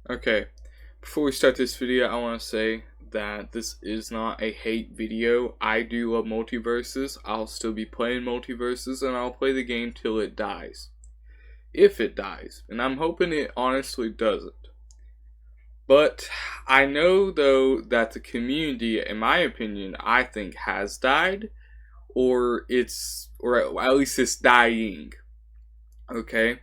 Okay, before we start this video, I want to say that this is not a hate video. I do love Multiversus. I'll still be playing Multiversus, and I'll play the game till it dies. If it dies. And I'm hoping it honestly doesn't. But I know, though, that the community, in my opinion, I think has died. Or at least it's dying. Okay?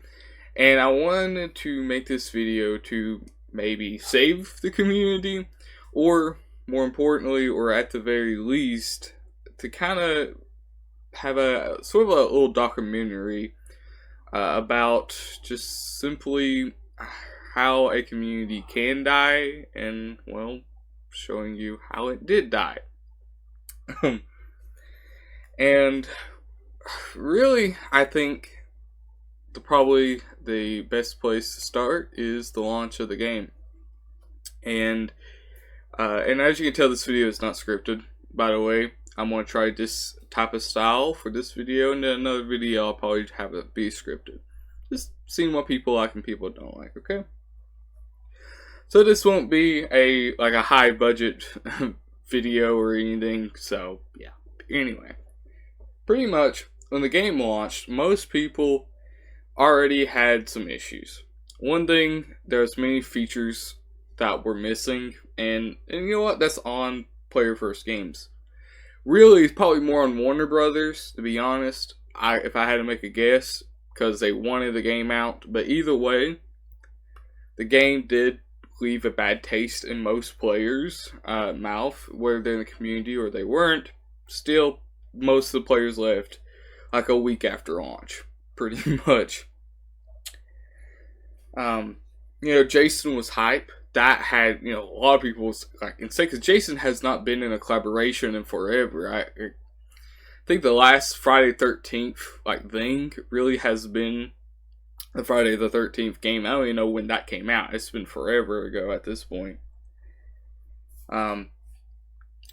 And I wanted to make this video to maybe save the community, or more importantly, or at the very least, to kind of have a sort of a little documentary about just simply how a community can die, and, well, showing you how it did die. And really, I think probably the best place to start is the launch of the game. And as you can tell, this video is not scripted, by the way. I'm going to try this type of style for this video, and then another video I'll probably have it be scripted. Just seeing what people like and people don't like, okay? So this won't be a high budget video or anything, so yeah. Anyway, pretty much when the game launched, most people already had some issues. One thing, there's many features that were missing, and you know what, that's on player first games. Really, it's probably more on Warner Brothers, to be honest, if I had to make a guess, because they wanted the game out. But either way, the game did leave a bad taste in most players' mouth, whether they're in the community or they weren't. Still, most of the players left like a week after launch, pretty much. Jason was hype. That had, a lot of people was like insane, because Jason has not been in a collaboration in forever. I think the last Friday 13th thing really has been the Friday the 13th game. I don't even know when that came out. It's been forever ago at this point. But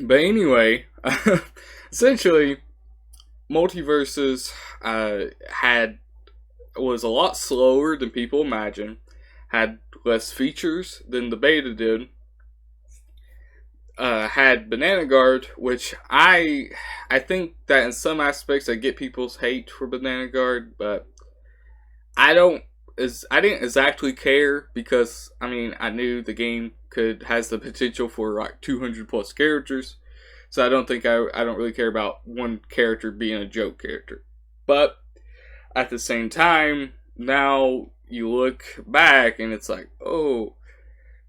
anyway, essentially, Multiversus was a lot slower than people imagine, had less features than the beta did, had Banana Guard, which I think that in some aspects I get people's hate for Banana Guard, but I didn't exactly care, because I knew the game has the potential for 200 plus characters, so I don't really care about one character being a joke character. But at the same time, now you look back and it's like, oh,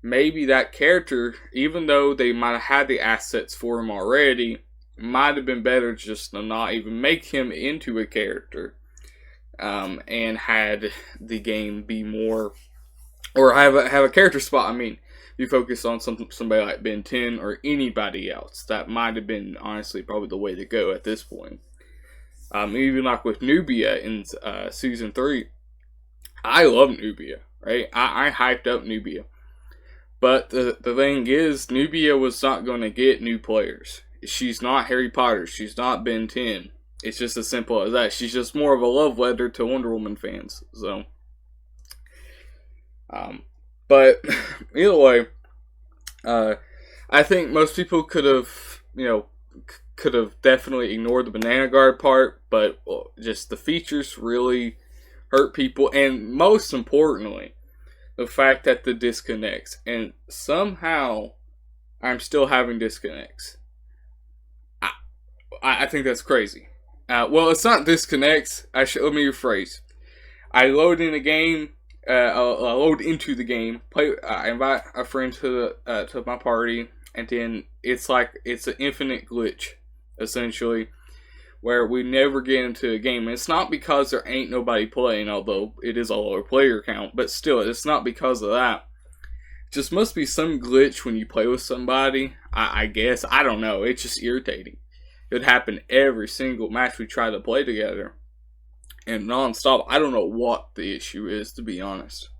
maybe that character, even though they might have had the assets for him already, might have been better just to not even make him into a character, and had the game be more, or have a character spot. You focus on somebody like Ben 10 or anybody else. That might have been honestly probably the way to go at this point. Even like with Nubia in season 3, I love Nubia, right? I hyped up Nubia. But the thing is, Nubia was not going to get new players. She's not Harry Potter. She's not Ben 10. It's just as simple as that. She's just more of a love letter to Wonder Woman fans. So, but either way, I think most people could have definitely ignored the Banana Guard part, but just the features really hurt people, and most importantly, the fact that the disconnects, and somehow I'm still having disconnects. I think that's crazy. Well, it's not disconnects. Let me rephrase. I load in a game. I load into the game. I invite a friend to my party, and then it's an infinite glitch, essentially, where we never get into a game. And it's not because there ain't nobody playing, although it is a lower player count, but still, it's not because of that. It just must be some glitch when you play with somebody, I guess. I don't know. It's just irritating. It would happen every single match we try to play together, and non-stop. I don't know what the issue is, to be honest.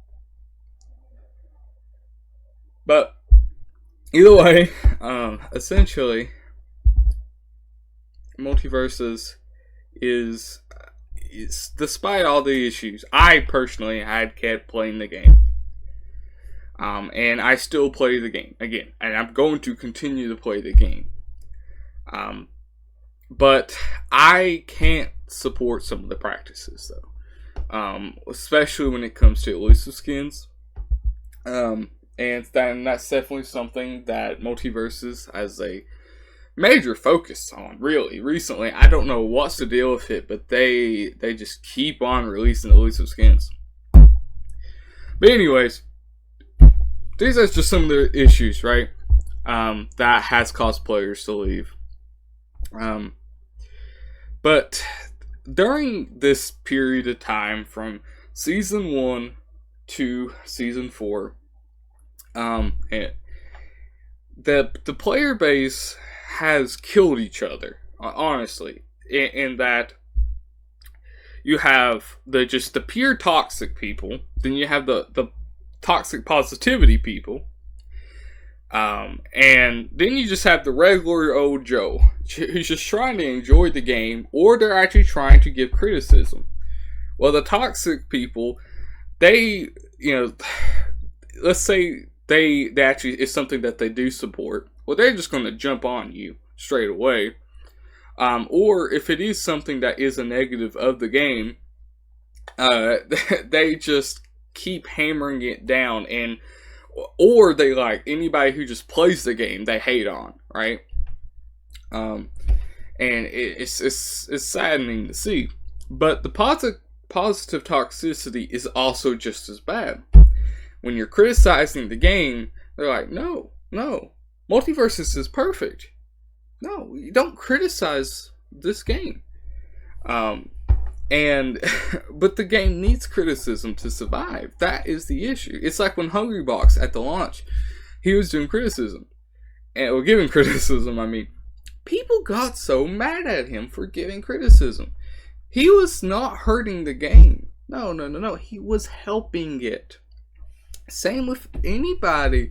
But either way, essentially, Multiversus is despite all the issues, I personally had kept playing the game. And I still play the game again, and I'm going to continue to play the game. But I can't support some of the practices, though, especially when it comes to elusive skins. And that's definitely something that Multiversus has a major focus on, really, recently. I don't know what's the deal with it, but they just keep on releasing elusive skins. But anyways, these are just some of the issues, right, that has caused players to leave. But during this period of time, from Season 1 to Season 4, the player base has killed each other, honestly, in that you have the pure toxic people, then you have the toxic positivity people, and then you just have the regular old Joe who's just trying to enjoy the game, or they're actually trying to give criticism. Well, the toxic people, they, let's say they actually, it's something that they do support, well, they're just going to jump on you straight away. Or if it is something that is a negative of the game, they just keep hammering it down, or they, like, anybody who just plays the game, they hate on, right? And it's saddening to see. But the positive toxicity is also just as bad. When you're criticizing the game, they're like, no, Multiversus is perfect. No, you don't criticize this game. But the game needs criticism to survive. That is the issue. It's like when Hungrybox at the launch, he was doing criticism. Or giving criticism, I mean. People got so mad at him for giving criticism. He was not hurting the game. No. He was helping it. Same with anybody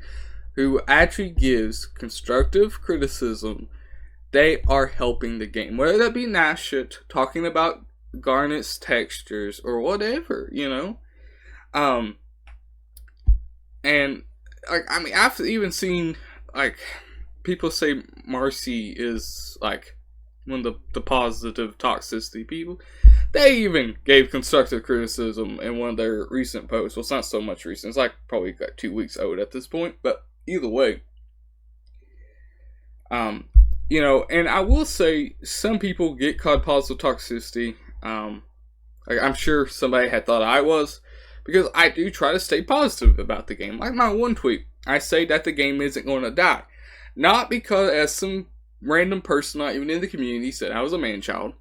who actually gives constructive criticism. They are helping the game. Whether that be nice shit, talking about Garnet's textures, or whatever, And, like, I mean, I've even seen, like, people say Marcy is, like, one of the positive toxicity people. They even gave constructive criticism in one of their recent posts. Well, it's not so much recent. It's like probably like 2 weeks old at this point. But either way, and I will say some people get called positive toxicity. Like, I'm sure somebody had thought I was, because I do try to stay positive about the game. Like my one tweet, I say that the game isn't going to die. Not because, as some random person, not even in the community, said I was a man-child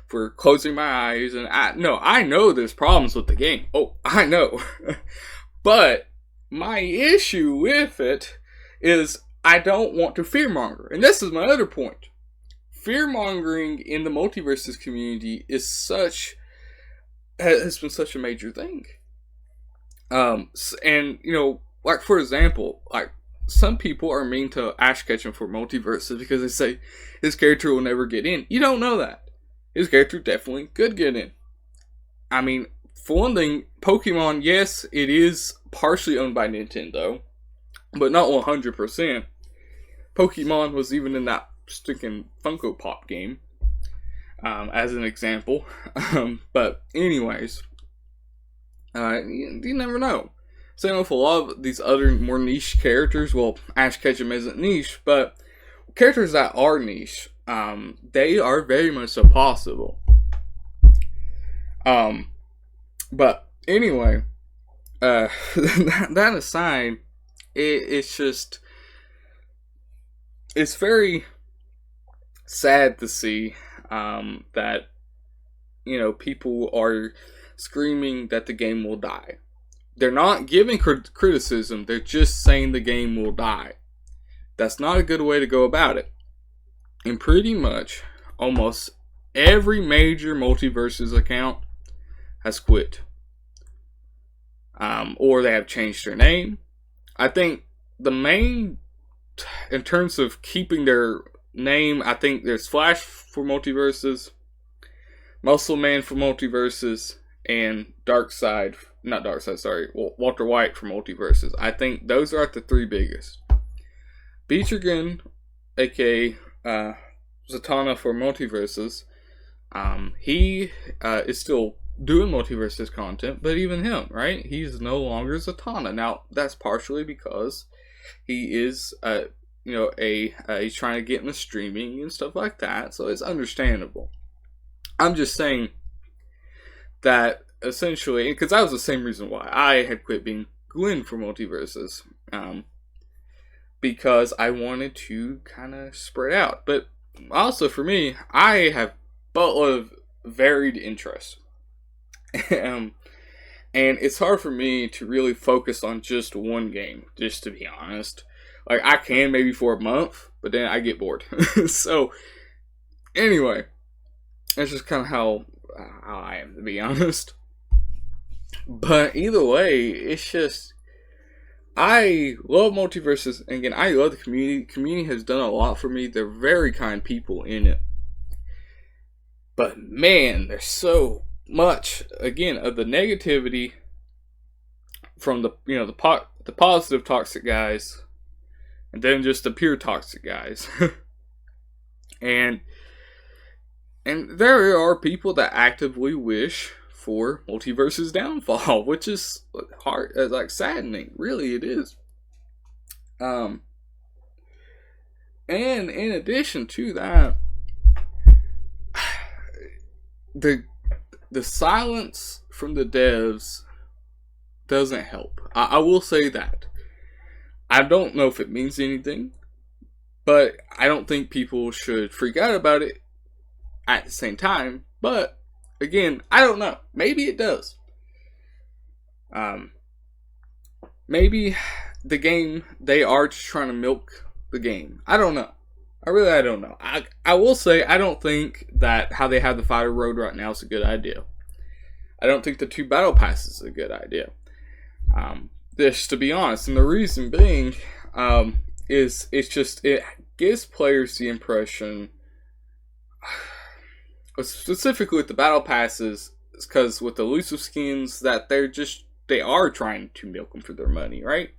for closing my eyes, and I know there's problems with the game. Oh, I know. But my issue with it is I don't want to fear-monger. And this is my other point. Fear-mongering in the Multiversus community has been such a major thing. And, like, for example, like, some people are mean to Ash Ketchum for Multiversus because they say his character will never get in. You don't know that. His character definitely could get in. I mean, for one thing, Pokemon, yes, it is partially owned by Nintendo, but not 100%. Pokemon was even in that stinking Funko Pop game, as an example. But anyways, you never know. Same with a lot of these other more niche characters. Well, Ash Ketchum isn't niche, but characters that are niche, they are very much so possible. But anyway, that aside, it's very sad to see that people are screaming that the game will die. They're not giving criticism, they're just saying the game will die. That's not a good way to go about it. And pretty much almost every major Multiversus account has quit. Or they have changed their name. I think the main, in terms of keeping their name, I think there's Flash for Multiversus, Muscle Man for Multiversus, and Darkseid not Darkseid, sorry, Walter White from Multiversus. I think those are the three biggest. Beatrigan, aka Zatanna for Multiversus, he is still doing Multiversus content, but even him, right? He's no longer Zatanna. Now, that's partially because he is, he's trying to get into streaming and stuff like that, so it's understandable. I'm just saying that essentially, because that was the same reason why I had quit being Glenn for Multiversus, because I wanted to kind of spread out. But also for me, I have a lot of varied interests. And it's hard for me to really focus on just one game, just to be honest. Like, I can maybe for a month, but then I get bored. So, anyway, that's just kind of how I am, to be honest. But either way, it's just, I love Multiversus. And again, I love the community. The community has done a lot for me. They're very kind people in it. But man, there's so much, again, of the negativity from the positive toxic guys, and then just the pure toxic guys. and there are people that actively wish for Multiversus' downfall, which is hard, like saddening. Really, it is. And in addition to that, the silence from the devs doesn't help. I will say that. I don't know if it means anything, but I don't think people should freak out about it at the same time. But again, I don't know. Maybe it does. Maybe the game, they are just trying to milk the game. I don't know. I don't know. I will say, I don't think that how they have the fighter road right now is a good idea. I don't think the 2 battle passes is a good idea. This, to be honest, and the reason being, is it gives players the impression, specifically with the battle passes, because with the elusive skins, that they are trying to milk them for their money, right?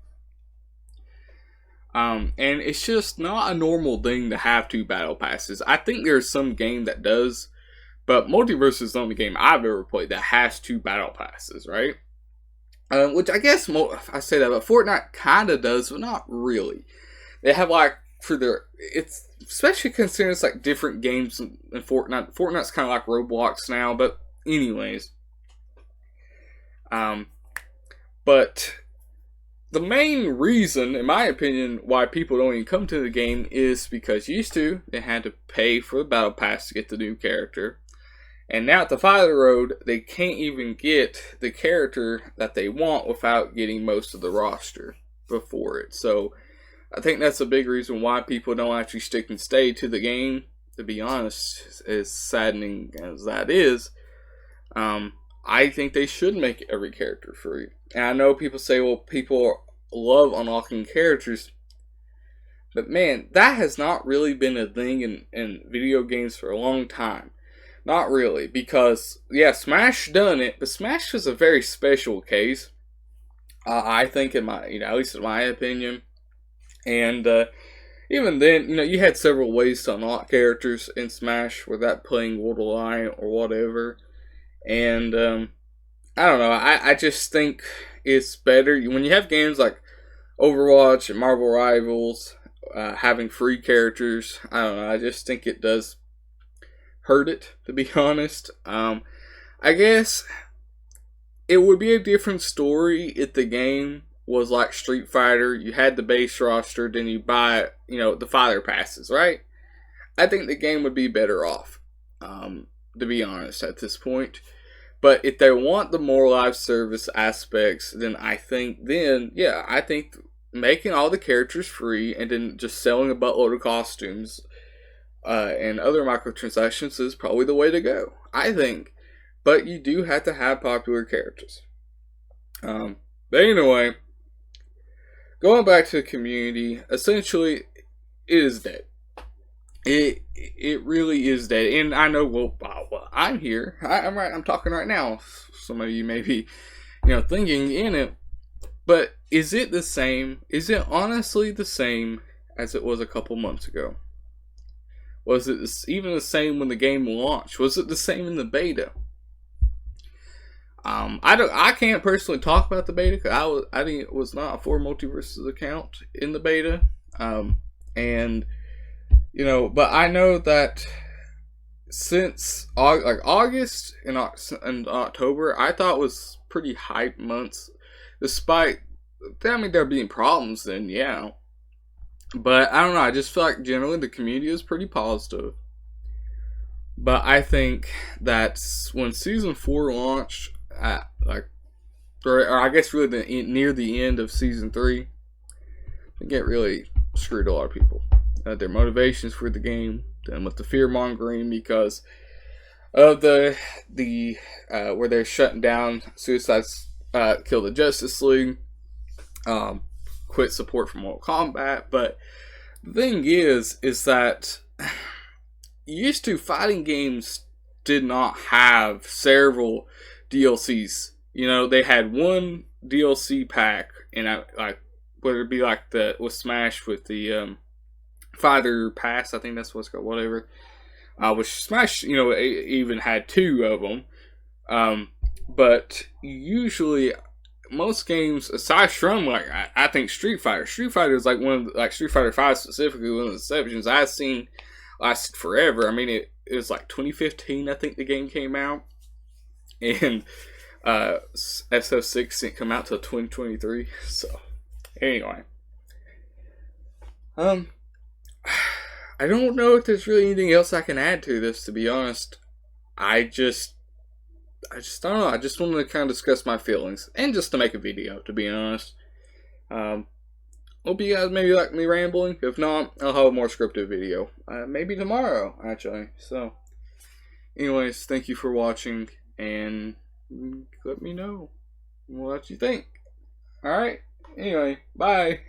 And it's just not a normal thing to have 2 battle passes. I think there's some game that does, but Multiversus is the only game I've ever played that has 2 battle passes, right? Which I guess, I say that, but Fortnite kind of does, but not really. They have it's, especially considering it's like different games in Fortnite. Fortnite's kind of like Roblox now, but anyways. But the main reason, in my opinion, why people don't even come to the game is because used to, they had to pay for the battle pass to get the new character. And now at the Fighter Road, they can't even get the character that they want without getting most of the roster before it. So, I think that's a big reason why people don't actually stick and stay to the game, to be honest, as saddening as that is. I think they should make every character free. And I know people say, well, people love unlocking characters. But man, that has not really been a thing in video games for a long time. Not really, because, yeah, Smash done it, but Smash was a very special case. I think, at least in my opinion. And even then, you had several ways to unlock characters in Smash without playing World of Lion or whatever. And I don't know. I just think it's better when you have games like Overwatch and Marvel Rivals having free characters. I don't know. I just think it does hurt it, to be honest. I guess it would be a different story if the game was like Street Fighter. You had the base roster, then you buy, the fighter passes, right? I think the game would be better off, to be honest, at this point. But if they want the more live service aspects, then I think making all the characters free and then just selling a buttload of costumes and other microtransactions is probably the way to go, I think. But you do have to have popular characters. But anyway, going back to the community, essentially, it is dead. It really is dead. And I know, well, I'm here. I'm talking right now. Some of you may be thinking in it. But is it the same? Is it honestly the same as it was a couple months ago? Was it even the same when the game launched? Was it the same in the beta? I can't personally talk about the beta because I think it was not a For Multiversus account in the beta. And but I know that since August and October, I thought was pretty hype months. Despite, there being problems, then yeah. But I don't know. I just feel like generally the community is pretty positive. But I think that when Season 4 launched, or I guess really near the end of Season 3, I think it really screwed a lot of people. Their motivations for the game, and with the fear-mongering because of the where they're shutting down Suicide's Kill the Justice League, quit support from Mortal Kombat. But the thing is that used to fighting games did not have several DLCs. They had one DLC pack, and whether it be like with Smash with the Fighter Pass, I think that's what it's called, whatever. Which Smash, even had two of them. But usually, most games, aside from I think Street Fighter is one of Street Fighter 5 specifically, one of the exceptions I've seen lasted forever. I mean, it was 2015, I think the game came out, and SF6 didn't come out till 2023. So anyway, I don't know if there's really anything else I can add to this, to be honest. I just don't know. I just wanted to kind of discuss my feelings and just to make a video, to be honest. Hope you guys maybe like me rambling. If not, I'll have a more scripted video. Maybe tomorrow, actually. So, anyways, thank you for watching, and let me know what you think. Alright? Anyway, bye.